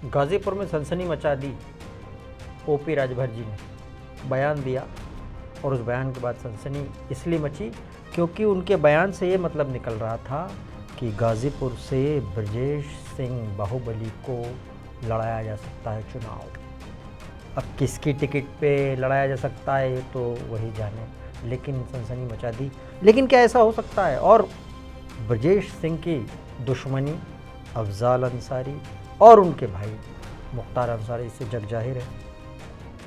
गाजीपुर में सनसनी मचा दी ओपी राजभर जी ने बयान दिया, और उस बयान के बाद सनसनी इसलिए मची क्योंकि उनके बयान से ये मतलब निकल रहा था कि गाजीपुर से ब्रजेश सिंह बाहुबली को लड़ाया जा सकता है चुनाव। अब किसकी टिकट पे लड़ाया जा सकता है तो वही जाने, लेकिन सनसनी मचा दी। लेकिन क्या ऐसा हो सकता है? और ब्रजेश सिंह की दुश्मनी अफजाल अंसारी और उनके भाई मुख्तार अंसारी से जग जाहिर है।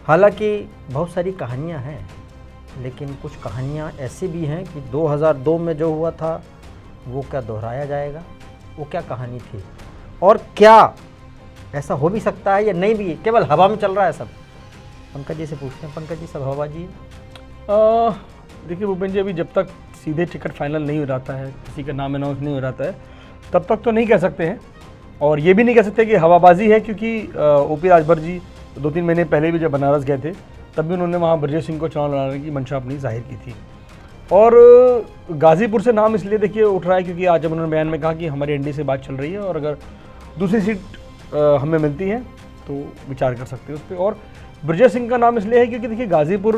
हालांकि बहुत सारी कहानियां हैं, लेकिन कुछ कहानियां ऐसी भी हैं कि 2002 में जो हुआ था वो क्या दोहराया जाएगा, वो क्या कहानी थी, और क्या ऐसा हो भी सकता है या नहीं भी, केवल हवा में चल रहा है सब। पंकज जी से पूछते हैं। पंकज जी, सब हवाबाजी है? देखिए भूपेन जी, अभी जब तक सीधे टिकट फाइनल नहीं हो जाता है, किसी का नाम अनाउंस नहीं हो जाता है, तब तक तो नहीं कह सकते हैं। और ये भी नहीं कह सकते कि हवाबाजी है, क्योंकि ओपी राजभर जी 2-3 महीने पहले भी जब बनारस गए थे तब भी उन्होंने वहाँ ब्रजेश सिंह को चुनाव लड़ाने की मंशा अपनी जाहिर की थी। और गाज़ीपुर से नाम इसलिए देखिए उठ रहा है क्योंकि आज जब उन्होंने बयान में कहा कि हमारी एनडीए से बात चल रही है और अगर दूसरी सीट हमें मिलती है तो विचार कर सकते हैं उस पर। और ब्रजेश सिंह का नाम इसलिए है क्योंकि देखिए गाज़ीपुर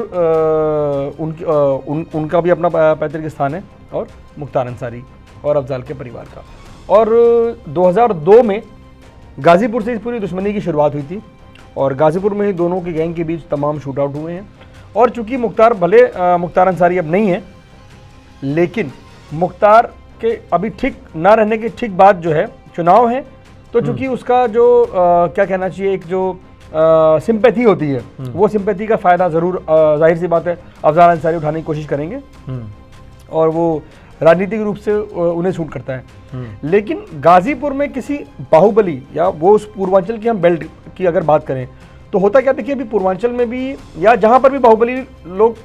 उनका भी अपना पैतृक स्थान है, और मुख्तार अंसारी और अफजाल के परिवार का। और 2002 में गाज़ीपुर से इस पूरी दुश्मनी की शुरुआत हुई थी, और गाज़ीपुर में ही दोनों के गैंग के बीच तमाम शूट आउट हुए हैं। और चूंकि मुख्तार अंसारी अब नहीं है, लेकिन मुख्तार के अभी ठीक ना रहने के ठीक बाद जो है चुनाव है, तो चूंकि उसका जो क्या कहना चाहिए, एक जो सिंपैथी होती है, वो सिंपैथी का फ़ायदा ज़रूर जाहिर सी बात है अफजाल अंसारी उठाने की कोशिश करेंगे, और वो राजनीतिक रूप से उन्हें सूट करता है। लेकिन गाज़ीपुर में किसी बाहुबली या वो उस पूर्वांचल की हम बेल्ट की अगर बात करें तो होता क्या, देखिए अभी पूर्वांचल में भी या जहाँ पर भी बाहुबली लोग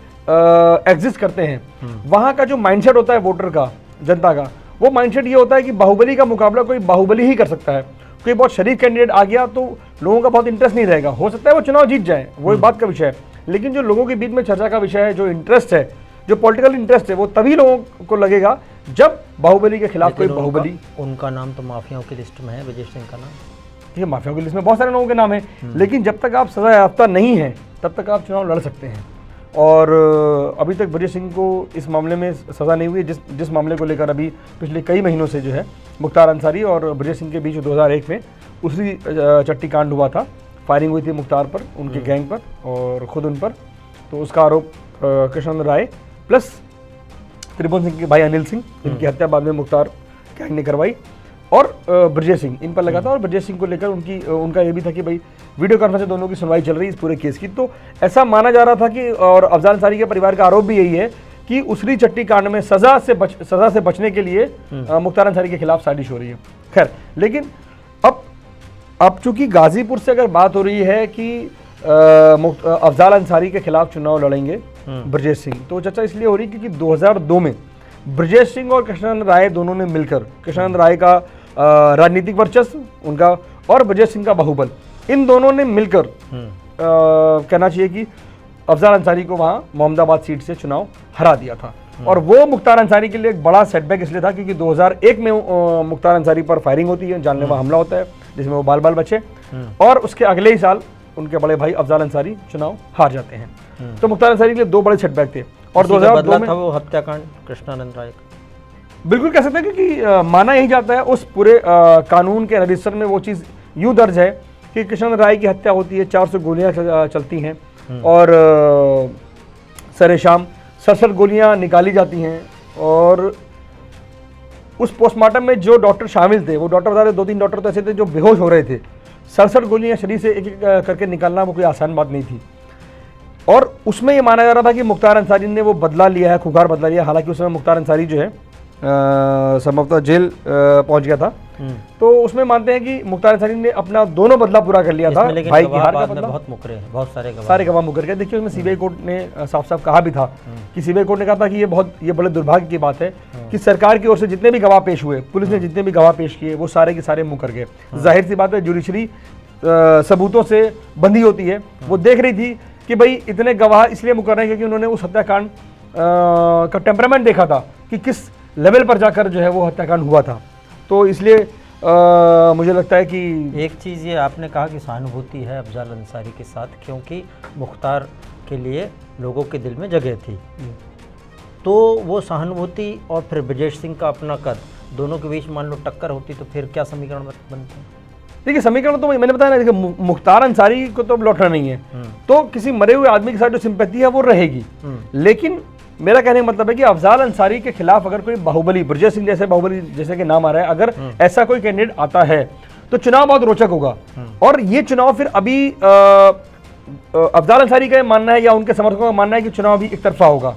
एग्जिस्ट करते हैं, वहाँ का जो माइंडसेट होता है वोटर का, जनता का, वो माइंडसेट ये होता है कि बाहुबली का मुकाबला कोई बाहुबली ही कर सकता है। कोई बहुत शरीफ कैंडिडेट आ गया तो लोगों का बहुत इंटरेस्ट नहीं रहेगा, हो सकता है वो चुनाव जीत जाए, वो एक बात का विषय है। लेकिन जो लोगों के बीच में चर्चा का विषय है, जो इंटरेस्ट है, जो पॉलिटिकल इंटरेस्ट है, वो तभी लोगों को लगेगा जब बाहुबली के खिलाफ कोई बाहुबली। उनका नाम तो माफियाओं की लिस्ट में है, ब्रजेश सिंह का नाम। ठीक है, माफियाओं की लिस्ट में बहुत सारे लोगों के नाम है, लेकिन जब तक आप सजा याफ्ता नहीं है तब तक आप चुनाव लड़ सकते हैं। और अभी तक ब्रजेश सिंह को इस मामले में सज़ा नहीं हुई, जिस मामले को लेकर अभी पिछले कई महीनों से जो है मुख्तार अंसारी और ब्रजेश सिंह के बीच 2001 में उसी चट्टी कांड हुआ था, फायरिंग हुई थी मुख्तार पर, उनके गैंग पर और ख़ुद उन पर। तो उसका आरोप कृष्ण राय प्लस त्रिभुवन सिंह के भाई अनिल सिंह, इनकी हत्या बाद में मुख्तार गैंग ने करवाई, और ब्रजेश सिंह इन पर लगा था। और ब्रजेश सिंह को लेकर उनका ये भी था कि भाई वीडियो कॉन्फ्रेंस से दोनों की सुनवाई चल रही है इस पूरे केस की। तो ऐसा माना जा रहा था कि, और अफजाल अंसारी के परिवार का आरोप भी यही है कि उसरी चट्टी कांड में सजा से बचने के लिए मुख्तार अंसारी के खिलाफ साजिश हो रही है। खैर, लेकिन अब चूंकि गाज़ीपुर से अगर बात हो रही है कि अफजाल अंसारी के खिलाफ चुनाव लड़ेंगे ब्रजेश सिंह, तो चर्चा इसलिए हो रही है क्योंकि 2002 में ब्रजेश सिंह और कृष्णानंद राय दोनों ने मिलकर, कृष्णानंद राय का राजनीतिक वर्चस्व उनका और ब्रजेश सिंह का बाहुबल, इन दोनों ने मिलकर कहना चाहिए कि अफजाल अंसारी को वहाँ मोहम्मदाबाद सीट से चुनाव हरा दिया था। और वो मुख्तार अंसारी के लिए एक बड़ा सेटबैक इसलिए था क्योंकि 2001 में मुख्तार अंसारी पर फायरिंग होती है, जानलेवा हमला होता है जिसमें वो बाल बचे, और उसके अगले ही साल उनके बड़े भाई अफजाल अंसारी चुनाव हार जाते हैं। तो मुख्तार अंसारी के लिए 2 बड़े सेटबैक थे। और 2002 में था वो हत्याकांड कृष्णानंद राय का। बिल्कुल कह सकते हैं, क्योंकि माना यही जाता है उस पूरे कानून के रजिस्टर में वो चीज़ यूँ दर्ज है कि कृष्णानंद राय की हत्या होती है, 400 गोलियां चलती हैं, और सरेशाम 67 गोलियां निकाली जाती हैं। और उस पोस्टमार्टम में जो डॉक्टर शामिल थे, वो डॉक्टर बता रहे 2-3 डॉक्टर तो ऐसे थे जो बेहोश हो रहे थे। 67 गोलियां शरीर से एक एक करके निकालना वो कोई आसान बात नहीं थी। और उसमें ये माना जा रहा था कि मुख्तार अंसारी ने वो बदला लिया है, खुखार बदला लिया। हालांकि उस समय मुख्तार अंसारी जो है संभवतः जेल पहुंच गया था। तो उसमें मानते हैं कि मुख्तार अंसारी ने अपना दोनों बदला पूरा कर लिया था। भाई की हार का बदला, बहुत मुकरे हैं, बहुत सारे गवाह मुकर गए। देखिए उसमें सीबीआई कोर्ट ने साफ साफ कहा भी था कि सीबीआई कोर्ट ने कहा था कि ये बड़े दुर्भाग्य की बात है कि सरकार की ओर से जितने भी गवाह पेश हुए, पुलिस ने जितने भी गवाह पेश किए, वो सारे के सारे मुकर गए। जाहिर सी बात है, जुडिशरी सबूतों से बंधी होती है। वो देख रही थी कि भाई इतने गवाह इसलिए मुकर रहे हैं क्योंकि उन्होंने उस हत्याकांड का टेम्परामेंट देखा था कि किस लेवल पर जाकर जो है वो हत्याकांड हुआ था। तो इसलिए मुझे लगता है कि एक चीज़ ये आपने कहा कि सहानुभूति है अफजाल अंसारी के साथ, क्योंकि मुख्तार के लिए लोगों के दिल में जगह थी, तो वो सहानुभूति और फिर ब्रजेश सिंह का अपना कद, दोनों के बीच मान लो टक्कर होती तो फिर क्या समीकरण बनता? देखिए समीकरण तो मैंने बताया ना, देखिए मुख्तार अंसारी को तो अब लौटना नहीं है, तो किसी मरे हुए आदमी के साथ जो सिंपैथी है वो रहेगी। लेकिन मेरा कहने का मतलब है कि अफजाल अंसारी के खिलाफ अगर कोई बाहुबली, ब्रजेश सिंह जैसे बाहुबली जैसे कि नाम आ रहा है, अगर ऐसा कोई कैंडिडेट आता है तो चुनाव बहुत रोचक होगा। और ये चुनाव फिर अभी अफजाल अंसारी का मानना है या उनके समर्थकों का मानना है कि चुनाव अभी एक तरफा होगा,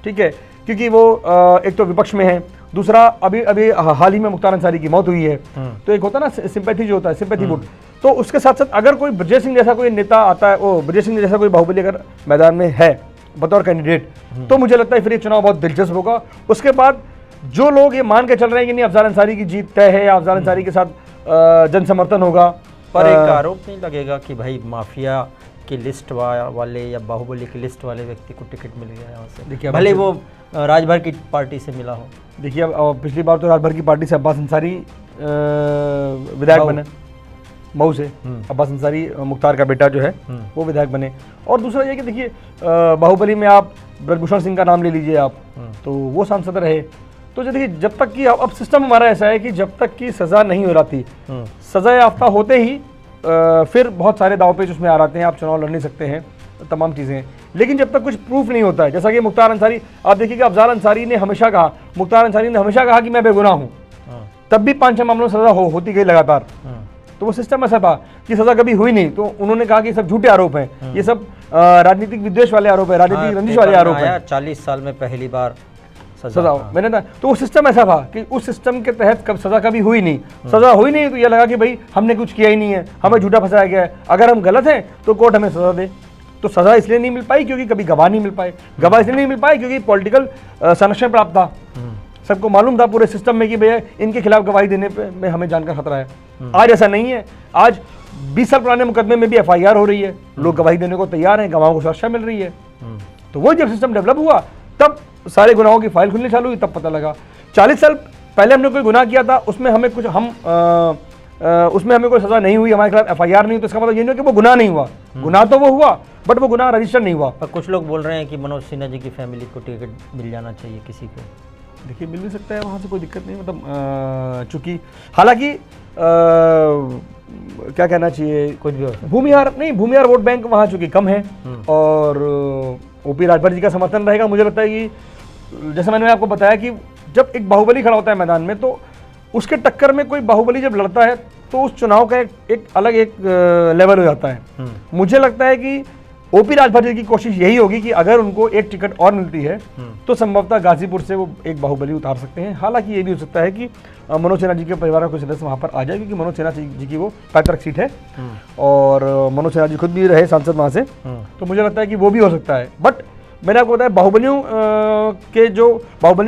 ठीक है, क्योंकि वो एक तो विपक्ष में है, दूसरा अभी अभी हाल ही में मुख्तार अंसारी की मौत हुई है, तो एक होता है ना सिंपैथी जो होता है, सिंपैथी वोट, तो उसके साथ साथ अगर कोई ब्रजेश सिंह जैसा कोई नेता आता है, वो ब्रजेश सिंह जैसा कोई बाहुबली अगर मैदान में है बतौर कैंडिडेट, तो मुझे लगता है फिर ये चुनाव बहुत दिलचस्प होगा। उसके बाद जो लोग ये मान के चल रहे हैं कि नहीं अफजाल अंसारी की जीत तय है या अफजाल अंसारी के साथ जन समर्थन होगा, पर एक आरोप नहीं लगेगा कि भाई माफिया की लिस्ट वाले या बाहुबली की लिस्ट वाले व्यक्ति को टिकट मिल गया यहाँ से, देखिए भले वो राजभर की पार्टी से मिला हो। देखिए अब पिछली बार तो राजभर की पार्टी से अब्बास अंसारी विधायक बने, मऊ से अब्बास अंसारी मुख्तार का बेटा जो है वो विधायक बने। और दूसरा ये कि देखिए बाहुबली में आप ब्रजभूषण सिंह का नाम ले लीजिए आप, तो वो सांसद रहे। तो देखिए जब तक कि अब सिस्टम हमारा ऐसा है कि जब तक कि सज़ा नहीं हो जाती, सज़ा याफ्ता होते ही फिर बहुत सारे दाव पेच उसमें आ जाते हैं, आप चुनाव लड़ नहीं सकते हैं, तमाम चीज़ें। लेकिन जब तक कुछ प्रूफ नहीं होता है, जैसा कि मुख्तार अंसारी, आप देखिएगा अफजाल अंसारी ने हमेशा कहा, मुख्तार अंसारी ने हमेशा कहा कि मैं बेगुनाह हूँ, तब भी 5-6 मामलों में सज़ा होती गई लगातार। तो वो सिस्टम ऐसा था कि सज़ा कभी हुई नहीं, तो उन्होंने कहा कि सब झूठे आरोप हैं, ये सब राजनीतिक विद्वेष वाले आरोप है, राजनीतिक रंजिश वाले आरोप हैं। 40 साल में पहली बार सजा मैंने ना, तो वो सिस्टम ऐसा था कि उस सिस्टम के तहत कब सजा कभी हुई नहीं, सजा हुई नहीं तो ये लगा कि भाई हमने कुछ किया ही नहीं है, हमें झूठा फंसाया गया है, अगर हम गलत हैं तो कोर्ट हमें सजा दे। तो सजा इसलिए नहीं मिल पाई क्योंकि कभी गवाह नहीं मिल पाए, गवाह इसलिए नहीं मिल पाए क्योंकि पॉलिटिकल संरक्षण प्राप्त था, सबको मालूम था पूरे सिस्टम में कि भैया इनके खिलाफ गवाही देने में हमें जान का खतरा है। आज ऐसा नहीं है, आज 20 साल पुराने मुकदमे में भी FIR हो रही है, लोग गवाही देने को तैयार हैं, गवाहों को सुरक्षा मिल रही है। तो वो जब सिस्टम डेवलप हुआ तब सारे गुनाहों की फाइल खुलनी चालू हुई, तब पता लगा 40 साल पहले हमने कोई गुनाह किया था, उसमें हमें कुछ उसमें हमें कोई सजा नहीं हुई, हमारे खिलाफ FIR नहीं, तो इसका मतलब ये नहीं कि वो गुनाह नहीं हुआ, गुनाह तो वो हुआ बट वो गुनाह रजिस्टर नहीं हुआ। पर कुछ लोग बोल रहे हैं कि मनोज सिन्हा जी की फैमिली को टिकट मिल जाना चाहिए किसी को। देखिए मिल भी सकता है, वहाँ से कोई दिक्कत नहीं, मतलब चूँकि हालांकि क्या कहना चाहिए, कुछ भी हो, भूमिहार वोट बैंक वहाँ चूँकि कम है और OP राजभर जी का समर्थन रहेगा। मुझे लगता है कि जैसा मैंने आपको बताया कि जब एक बाहुबली खड़ा होता है मैदान में, तो उसके टक्कर में कोई बाहुबली जब लड़ता है तो उस चुनाव का एक अलग लेवल हो जाता है। मुझे लगता है कि OP राजभर जी की कोशिश यही होगी कि अगर उनको एक टिकट और मिलती है तो संभवतः गाजीपुर से वो एक बाहुबली उतार सकते हैं। हालांकि ये भी हो सकता है कि मनोज सिन्हा जी के परिवार का कोई सदस्य वहाँ पर आ जाए, क्योंकि मनोज सिन्हा जी की वो पैतृक सीट है और मनोज सिन्हा जी खुद भी रहे सांसद वहाँ से, तो मुझे लगता है कि वो भी हो सकता है। बट मैंने आपको बताया बाहुबलियों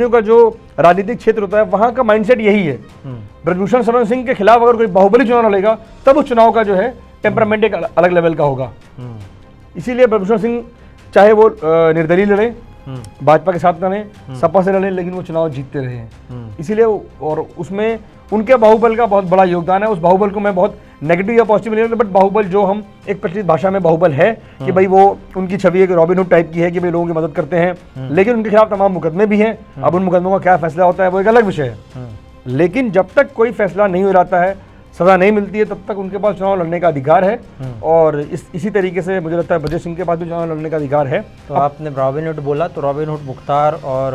का जो राजनीतिक क्षेत्र होता है वहाँ का माइंडसेट यही है। ब्रजभूषण शरण सिंह के खिलाफ अगर कोई बाहुबली चुनाव लड़ेगा तब उस चुनाव का जो है टेम्परामेंट एक अलग लेवल का होगा। इसीलिए ब्रजभूषण सिंह चाहे वो निर्दलीय लड़े, भाजपा के साथ लड़े, सपा से लड़े, लेकिन वो चुनाव जीतते रहे हैं। इसीलिए और उसमें उनके बाहुबल का बहुत बड़ा योगदान है। उस बाहुबल को मैं बहुत नेगेटिव या पॉजिटिव नहीं, बट बाहुबल जो हम एक प्रचलित भाषा में बाहुबल है कि भाई वो उनकी छवि एक रॉबिन हुड टाइप की है कि भाई लोगों की मदद करते हैं, लेकिन उनके खिलाफ तमाम मुकदमे भी हैं। अब उन मुकदमों का क्या फैसला होता है वो एक अलग विषय है, लेकिन जब तक कोई फैसला नहीं हो जाता है, सजा नहीं मिलती है, तब तक उनके पास चुनाव लड़ने का अधिकार है। और इसी तरीके से मुझे लगता है ब्रजेश सिंह के पास भी चुनाव लड़ने का अधिकार है। तो आपने रॉबिन हुड बोला, तो रॉबिन हुड मुख्तार और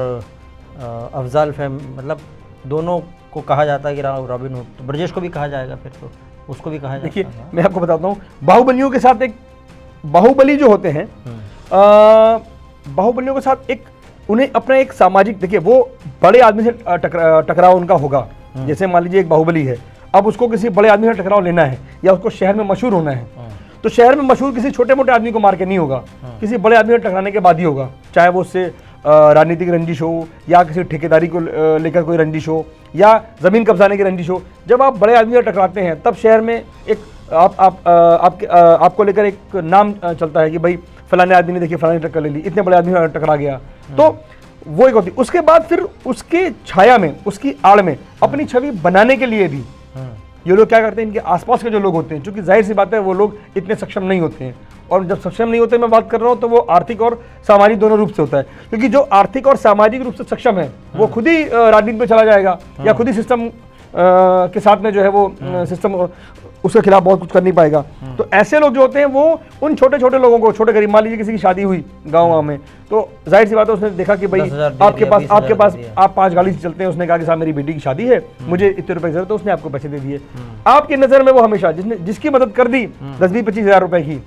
अफजाल मतलब दोनों को कहा जाता है कि रॉबिन हुड, तो ब्रजेश को भी कहा जाएगा, फिर तो उसको भी कहा जाएगा। देखिए मैं आपको बताता हूँ, बाहुबलियों के साथ एक बाहुबली जो होते हैं, बाहुबलियों के साथ एक उन्हें अपना एक सामाजिक, देखिए वो बड़े आदमी से टकराव उनका होगा। जैसे मान लीजिए एक बाहुबली है, अब उसको किसी बड़े आदमी से टकराव लेना है या उसको शहर में मशहूर होना है, तो शहर में मशहूर किसी छोटे मोटे आदमी को मार के नहीं होगा, किसी बड़े आदमी से टकराने के बाद ही होगा। चाहे वो उससे राजनीतिक रंजिश हो या किसी ठेकेदारी को लेकर कोई रंजिश हो या ज़मीन कब्जाने की रंजिश हो, जब आप बड़े आदमी से टकराते हैं तब शहर में एक आपको लेकर एक नाम चलता है कि भाई फलाने आदमी ने देखिए फलाने टक्कर ले ली, इतने बड़े आदमी टकरा गया। तो वो एक होती, उसके बाद फिर उसके छाया में, उसकी आड़ में अपनी छवि बनाने के लिए भी ये लोग क्या करते हैं, इनके आसपास के जो लोग होते हैं, क्योंकि जाहिर सी बात है वो लोग इतने सक्षम नहीं होते हैं, और जब सक्षम नहीं होते मैं बात कर रहा हूँ तो वो आर्थिक और सामाजिक दोनों रूप से होता है, क्योंकि जो आर्थिक और सामाजिक रूप से सक्षम है वो खुद ही राजनीति में चला जाएगा या खुद ही सिस्टम के साथ में जो है वो सिस्टम उसके खिलाफ बहुत कुछ कर नहीं पाएगा। तो ऐसे लोग जो होते हैं वो उन छोटे छोटे लोगों को, छोटे गरीब, मान लीजिए किसी की शादी हुई गाँव में, तो जाहिर सी बात है उसने देखा कि भाई आपके पास आप 5 गाड़ी से चलते हैं, उसने कहा कि साहब मेरी बेटी की शादी है, मुझे इतने रुपए की जरूरत है, उसने आपको पैसे दे दिए। आपकी नजर में वो हमेशा जिसकी मदद कर दी 10-20-25 हज़ार रुपए की,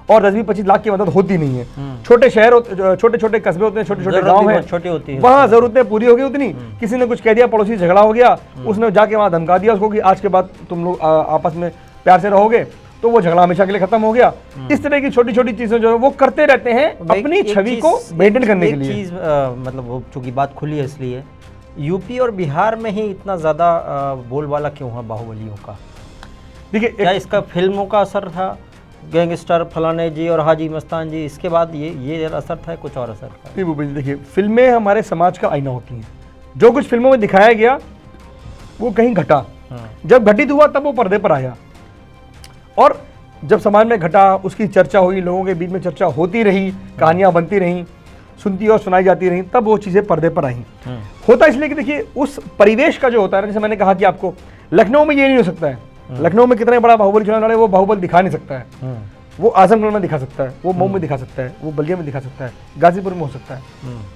और 10-20-25 लाख की मदद होती नहीं है। छोटे शहर, छोटे छोटे कस्बे होते हैं, छोटे छोटे गांव हैं, छोटी होती है, वहाँ जरूरतें पूरी होगी उतनी। किसी ने कुछ कह दिया, पड़ोसी झगड़ा हो गया, उसने जाके वहाँ धमका दिया उसको कि आज के बाद तुम लोग आपस में प्यार से रहोगे, तो वो झगड़ा हमेशा के लिए खत्म हो गया। इस तरह की छोटी छोटी चीजें जो है वो करते रहते हैं अपनी छवि को मेंटेन करने के लिए। चीज मतलब वो चूंकि बात खुली है इसलिए, यूपी और बिहार में ही इतना ज्यादा बोलबाला क्यों है बाहुबलियों का? देखिए, क्या इसका फिल्मों का असर था, गैंगस्टर फलाने जी और हाजी मस्तान जी, इसके बाद ये असर था, कुछ और असर था? नहीं भूपेंद्र, देखिए फिल्में हमारे समाज का आईना होती हैं। जो कुछ फिल्मों में दिखाया गया वो कहीं घटा, जब घटित हुआ तब वो पर्दे पर आया, और जब समाज में घटा उसकी चर्चा हुई, लोगों के बीच में चर्चा होती रही, कहानियां बनती रहीं, सुनती और सुनाई जाती रहीं, तब वो चीज़ें पर्दे पर आई। होता इसलिए कि देखिए उस परिवेश का जो होता है ना, जैसे मैंने कहा कि आपको लखनऊ में ये नहीं हो सकता है, लखनऊ में कितने बड़ा बाहुबली चलाने वाले वो बाहुबली दिखा नहीं सकता है, वो आजमगढ़ में दिखा सकता है, वो मऊ में दिखा सकता है, वो बलिया में दिखा सकता है, गाजीपुर में हो सकता है,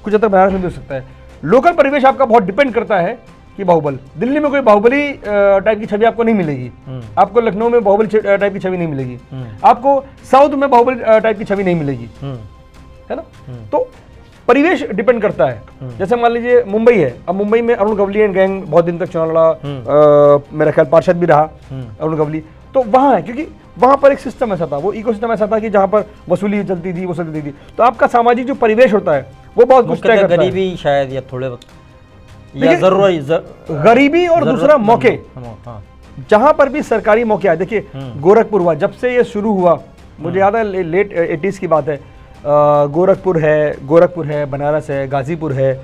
कुछ हद तक बनारस में भी हो सकता है। लोकल परिवेश आपका बहुत डिपेंड करता है कि बाहुबली, दिल्ली में कोई बाहुबली टाइप की छवि आपको नहीं मिलेगी, आपको लखनऊ में बाहुबली टाइप की छवि नहीं मिलेगी, आपको साउथ में बाहुबली टाइप की छवि नहीं मिलेगी, है ना। तो परिवेश डिपेंड करता है। जैसे मान लीजिए मुंबई है, अब मुंबई में अरुण गवली एंड गैंग बहुत दिन तक चुनाव लड़ा, मेरा ख्याल पार्षद भी रहा अरुण गवली, तो वहाँ है क्योंकि वहाँ पर एक सिस्टम ऐसा था, वो इकोसिस्टम ऐसा था कि जहाँ पर वसूली चलती थी, वो चलती थी। तो आपका सामाजिक जो परिवेश होता है वो बहुत कुछ तय करता है। गरीबी शायद या थोड़े वक्त या जरूरत, गरीबी और दूसरा मौके, जहाँ पर भी सरकारी मौके आए। देखिए गोरखपुर हुआ, जब से ये शुरू हुआ, मुझे याद है लेट 80s की बात है, गोरखपुर है, बनारस है, गाजीपुर है,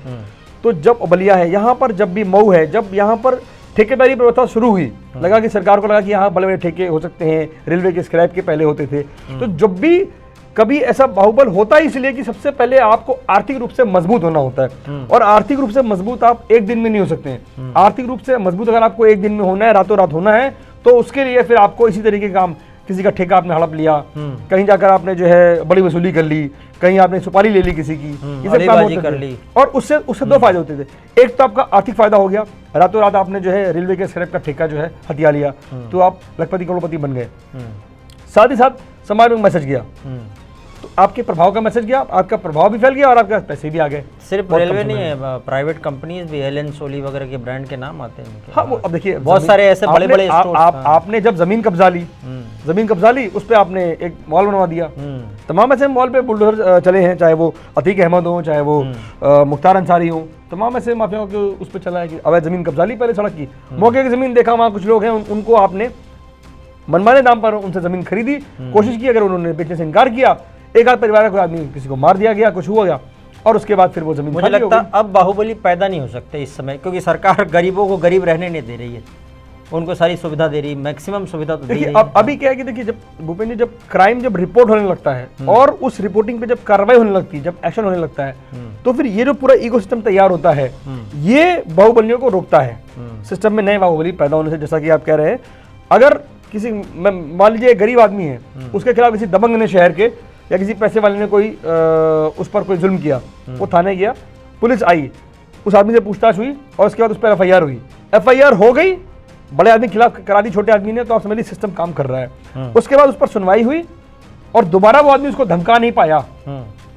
तो जब बलिया है, यहाँ पर जब भी मऊ है, जब यहाँ पर ठेकेदारी व्यवस्था शुरू हुई, लगा कि सरकार को लगा कि यहाँ बड़े बड़े ठेके हो सकते हैं, रेलवे के स्क्रैप के पहले होते थे, तो जब भी कभी ऐसा बाहुबल होता है इसलिए कि सबसे पहले आपको आर्थिक रूप से मजबूत होना होता है, और आर्थिक रूप से मजबूत आप एक दिन में नहीं हो सकते हैं। आर्थिक रूप से मजबूत अगर आपको एक दिन में होना है, रातों रात होना है, तो उसके लिए फिर आपको इसी तरीके के काम, किसी का ठेका आपने हड़प लिया, कहीं जाकर आपने जो है बड़ी वसूली कर ली, कहीं आपने सुपारी ले ली किसी की, ये सब काम होते थे। और उससे दो फायदे होते थे, एक तो आपका आर्थिक फायदा हो गया, रातों रात आपने जो है रेलवे के स्क्रैप का ठेका जो है हथिया लिया, तो आप लखपति करोड़पति बन गए। साथ ही साथ समाज में मैसेज गया, तो आपके प्रभाव का मैसेज गया, आपका प्रभाव भी फैल गया और आपके पैसे भी आ गए। सिर्फ रेलवे नहीं है, प्राइवेट कंपनीज भी, एलन सोली वगैरह के ब्रांड के नाम आते हैं। हाँ, वो अब देखिए बहुत सारे ऐसे बड़े बड़े आपने जब जमीन कब्जा ली, उस पर आपने एक मॉल बनवा दिया। तमाम ऐसे मॉल पे बुलडोजर चले हैं, चाहे वो अतीक अहमद हो, चाहे वो मुख्तार अंसारी हो, तमाम ऐसे माफियाओं के उस पर चला है कि अवैध जमीन कब्जा ली पहले सड़क की, मौके की जमीन देखा, वहाँ कुछ लोग हैं, उनको आपने मनमाने दाम पर उनसे जमीन खरीदी, कोशिश की, अगर उन्होंने बेचने से इनकार किया, एक आध परिवार का कोई आदमी किसी को मार दिया गया, कुछ हुआ गया, और उसके बाद फिर वो जमीन। मुझे लगता है अब बाहुबली पैदा नहीं हो सकते इस समय, क्योंकि सरकार गरीबों को गरीब रहने नहीं दे रही है, उनको सारी सुविधा दे रही है, मैक्सिमम सुविधा तो दे रही है। अभी क्या है कि देखिए, जब भूपेंद्र जी, जब क्राइम जब रिपोर्ट होने लगता है और उस रिपोर्टिंग पे जब कार्रवाई होने लगती है, जब एक्शन होने लगता है, तो फिर ये जो पूरा इकोसिस्टम तैयार होता है, ये बाहुबलियों को रोकता है सिस्टम में नए बाहुबली पैदा होने से। जैसा कि आप कह रहे हैं, अगर किसी, मान लीजिए गरीब आदमी है, उसके खिलाफ किसी दबंग ने शहर के या किसी पैसे वाले ने कोई उस पर कोई जुल्म किया, वो थाने गया, पुलिस आई, उस आदमी से पूछताछ हुई और उसके बाद उस पर FIR हुई, FIR हो गई, बड़े आदमी के खिलाफ करा दी छोटे आदमी ने, तो आप समझिए सिस्टम काम कर रहा है। उसके बाद उस पर सुनवाई हुई और दोबारा वो आदमी उसको धमका नहीं पाया,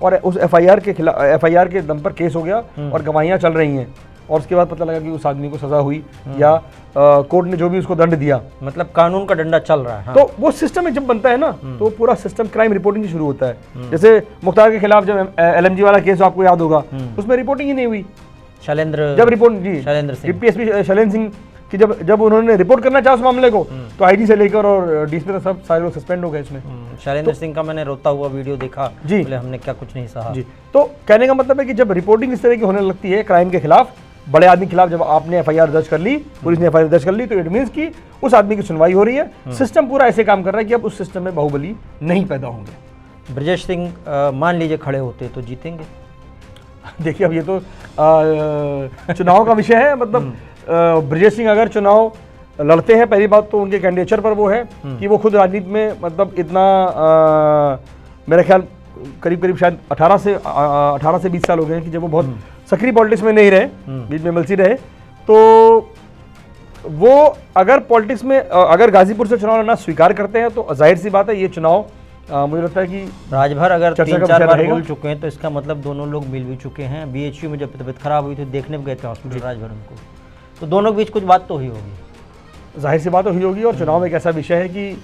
और उस FIR के खिलाफ, FIR के दम पर केस हो गया और गवाहियां चल रही हैं, और उसके बाद पता लगा कि उस आदमी को सजा हुई या कोर्ट ने जो भी उसको दंड दिया, मतलब कानून का डंडा चल रहा है। हाँ। तो वो सिस्टम जब बनता है ना, तो पूरा सिस्टम क्राइम रिपोर्टिंग शुरू होता है। जैसे मुख्तार के खिलाफ जब LMG वाला केस आपको याद होगा, उसमें रिपोर्टिंग ही नहीं हुई। शैलेंद्र, जब रिपोर्ट जी DPSP शैलेंद्र सिंह की जब उन्होंने रिपोर्ट करना चाहा उस मामले को, तो IG से लेकर और DSP तक सब सारे लोग सस्पेंड हो गए इसमें। शैलेंद्र सिंह का मैंने रोता हुआ वीडियो देखा जी, बोले हमने क्या कुछ नहीं सहा जी। तो कहने का मतलब है कि जब रिपोर्टिंग इस तरह की होने लगती है क्राइम के खिलाफ, बड़े आदमी के खिलाफ जब आपने एफआईआर दर्ज कर ली, पुलिस ने एफआईआर दर्ज कर ली, तो इट मीन्स कि उस आदमी की सुनवाई हो रही है। सिस्टम पूरा ऐसे काम कर रहा है कि अब उस सिस्टम में बाहुबली नहीं पैदा होंगे। ब्रजेश सिंह मान लीजिए खड़े होते तो जीतेंगे? देखिए अब ये तो चुनाव का विषय है, मतलब ब्रजेश सिंह अगर चुनाव लड़ते हैं, पहली बात तो उनके कैंडिडेचर पर वो है कि वो खुद राजनीति में मतलब इतना मेरे ख्याल करीब शायद 18 से 20 साल हो गए हैं कि जब वो बहुत सक्रिय पॉलिटिक्स में नहीं रहे, बीच में एमएलसी रहे, तो वो अगर पॉलिटिक्स में अगर गाजीपुर से चुनाव लड़ना स्वीकार करते हैं तो जाहिर सी बात है ये चुनाव मुझे लगता है कि राजभर अगर चर्चा का 3-4 विषय बार रहेगा। बोल चुके हैं तो इसका मतलब दोनों लोग मिल भी चुके हैं। बीएचयू में जब तबीयत खराब हुई थी देखने में गए थे हॉस्पिटल राजभर उनको, तो दोनों के बीच कुछ बात तो हुई होगी। जाहिर सी बात हुई होगी। और चुनाव एक ऐसा विषय है कि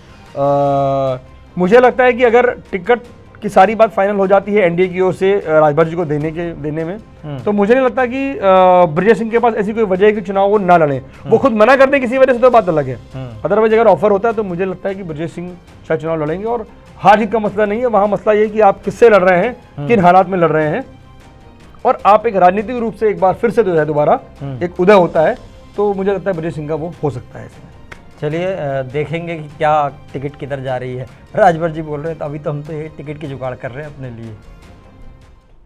मुझे लगता है कि अगर टिकट की सारी बात फाइनल हो जाती है एनडीए की ओर से राजभर जी को देने में, तो मुझे नहीं लगता कि ब्रजेश सिंह के पास ऐसी कोई वजह है कि चुनाव वो ना लड़े। वो खुद मना कर दें किसी वजह से तो बात अलग है, अदरवाइज अगर ऑफर होता है तो मुझे लगता है कि ब्रजेश सिंह शायद चुनाव लड़ेंगे। और हार जीत का मसला नहीं है, वहाँ मसला ये है कि आप किससे लड़ रहे हैं, किन हालात में लड़ रहे हैं, और आप एक राजनीतिक रूप से एक बार फिर से दोबारा एक उदय होता है, तो मुझे लगता है ब्रजेश सिंह का वो हो सकता है इसमें। चलिए देखेंगे कि क्या टिकट किधर जा रही है। राजभर जी बोल रहे हैं तो अभी तो हम तो ये टिकट की जुगाड़ कर रहे हैं अपने लिए।